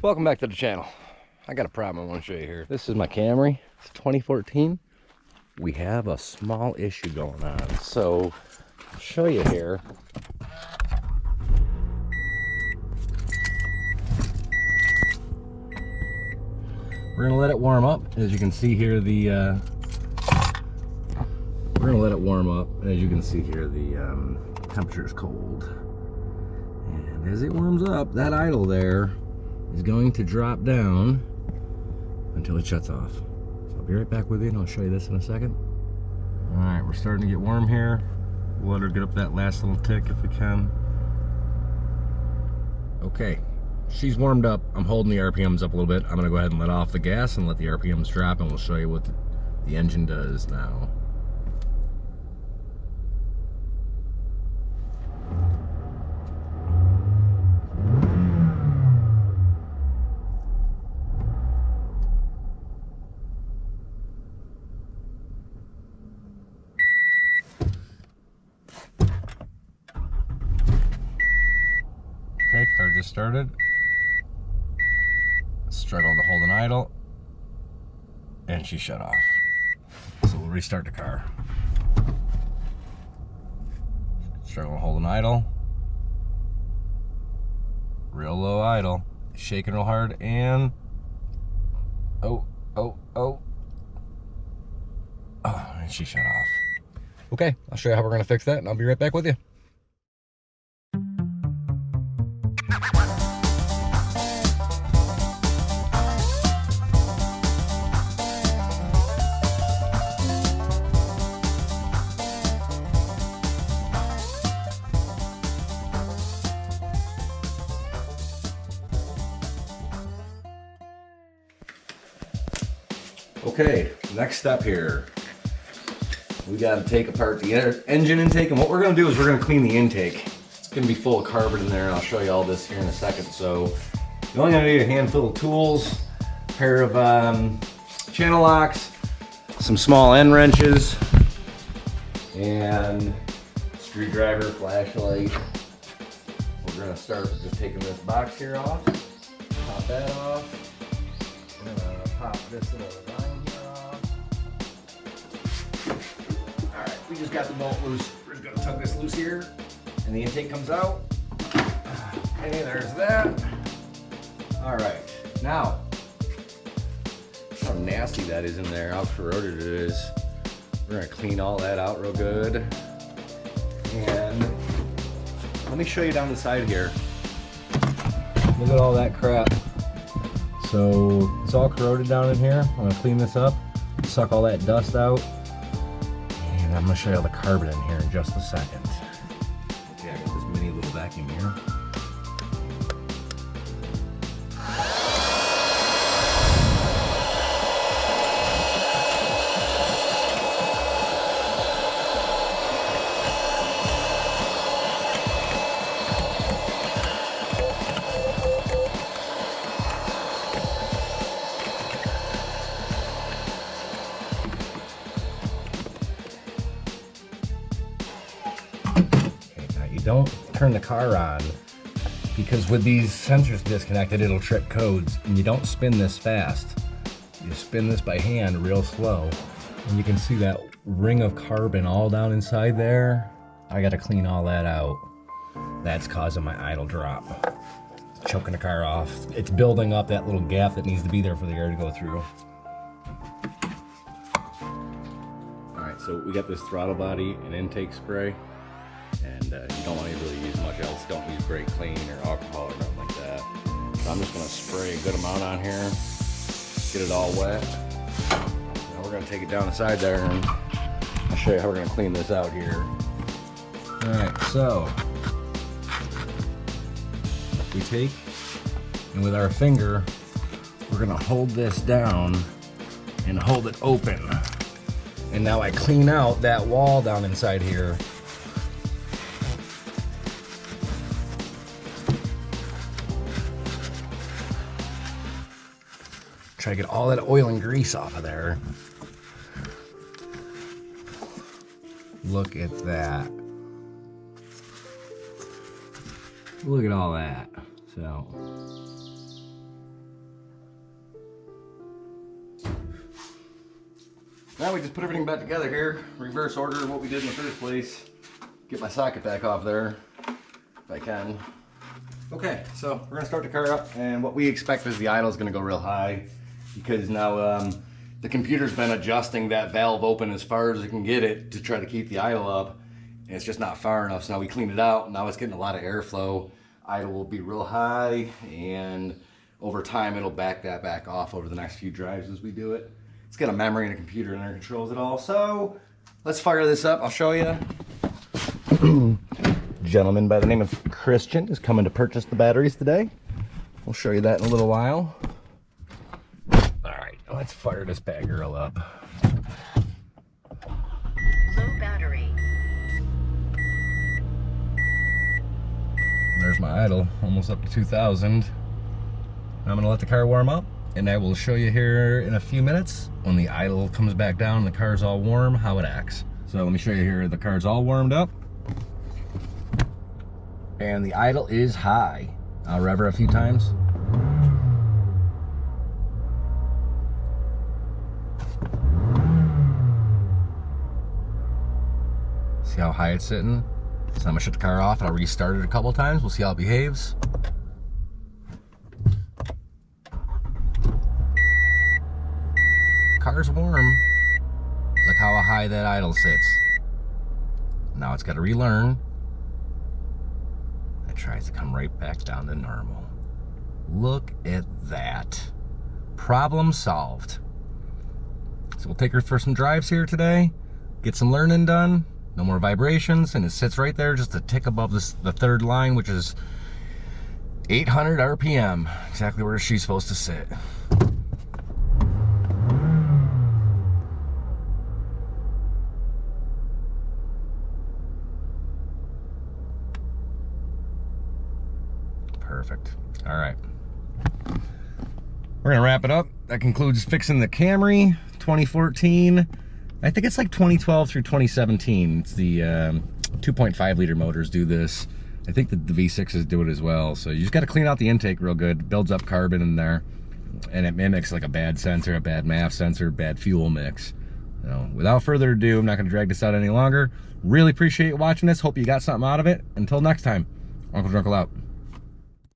Welcome back to the channel. I got a problem I want to show you here. This is my Camry. It's 2014. We have a small issue going on. So I'll show you here. We're gonna let it warm up. As you can see here, we're gonna let it warm up. As you can see here, the temperature is cold. And as it warms up, that idle there is going to drop down until it shuts off. So I'll be right back with you and I'll show you this in a second. All right, we're starting to get warm here. We'll let her get up that last little tick if we can. Okay, she's warmed up. I'm holding the RPMs up a little bit. I'm gonna go ahead and let off the gas and let the RPMs drop, and we'll show you what the engine does now. Okay, car just started. Struggling to hold an idle, and she shut off. So we'll restart the car. Struggling to hold an idle. Real low idle. Shaking real hard, and oh, and she shut off. Okay, I'll show you how we're gonna fix that, and I'll be right back with you. Okay, next step here. We got to take apart the engine intake, and what we're going to do is we're going to clean the intake. It's going to be full of carbon in there, and I'll show you all this here in a second. So you're only going to need a handful of tools, a pair of channel locks, some small end wrenches, and screwdriver, flashlight. We're going to start with just taking this box here off, pop that off. We're going to pop this little line here off. Alright, we just got the bolt loose. We're just going to tug this loose here, and the intake comes out. Hey, there's that. Alright, now, how nasty that is in there, how corroded it is. We're going to clean all that out real good. And let me show you down the side here. Look at all that crap. So it's all corroded down in here. I'm gonna clean this up, suck all that dust out, and I'm gonna show you all the carbon in here in just a second. Okay, I got this mini little vacuum here. Don't turn the car on, because with these sensors disconnected, it'll trip codes, and you don't spin this fast. You spin this by hand real slow, and you can see that ring of carbon all down inside there. I got to clean all that out. That's causing my idle drop, choking the car off. It's building up that little gap that needs to be there for the air to go through. All right, so we got this throttle body and intake spray. And you don't want to really use much else. Don't use brake clean or alcohol or nothing like that. So I'm just going to spray a good amount on here, get it all wet. Now we're going to take it down the side there, and I'll show you how we're going to clean this out here. Alright, so we take, and with our finger, we're going to hold this down and hold it open. And now I clean out that wall down inside here. Try to get all that oil and grease off of there. Look at that. Look at all that. So Now we just put everything back together here, reverse order what we did in the first place. Get my socket back off there, if I can. Okay, so we're gonna start the car up, and what we expect is the idle is gonna go real high because now the computer's been adjusting that valve open as far as it can get it to try to keep the idle up, and it's just not far enough. So now we cleaned it out, now it's getting a lot of airflow. Idle will be real high, and over time it'll back that back off over the next few drives as we do it. It's got a memory and a computer in there that controls it all. So let's fire this up, I'll show you. Gentleman by the name of Christian is coming to purchase the batteries today. We'll show you that in a little while. Alright, let's fire this bad girl up. Low battery. There's my idle, almost up to 2,000. I'm gonna let the car warm up, and I will show you here in a few minutes when the idle comes back down and the car's all warm, how it acts. So let me show you here, the car's all warmed up. And the idle is high. I'll rev her a few times. See how high it's sitting? So I'm gonna shut the car off and I'll restart it a couple times. We'll see how it behaves. The car's warm. Look how high that idle sits. Now it's got to relearn. It tries to come right back down to normal. Look at that. Problem solved. So we'll take her for some drives here today, get some learning done. No more vibrations, and it sits right there just a tick above the third line, which is 800 RPM. Exactly where she's supposed to sit. Perfect. All right. We're gonna wrap it up. That concludes fixing the Camry 2014. I think it's like 2012 through 2017. It's the 2.5 liter motors do this. I think the V6s do it as well. So you just got to clean out the intake real good. It builds up carbon in there, and it mimics like a bad sensor, a bad MAF sensor, bad fuel mix. So without further ado, I'm not going to drag this out any longer. Really appreciate you watching this. Hope you got something out of it. Until next time, UncleDruncle out.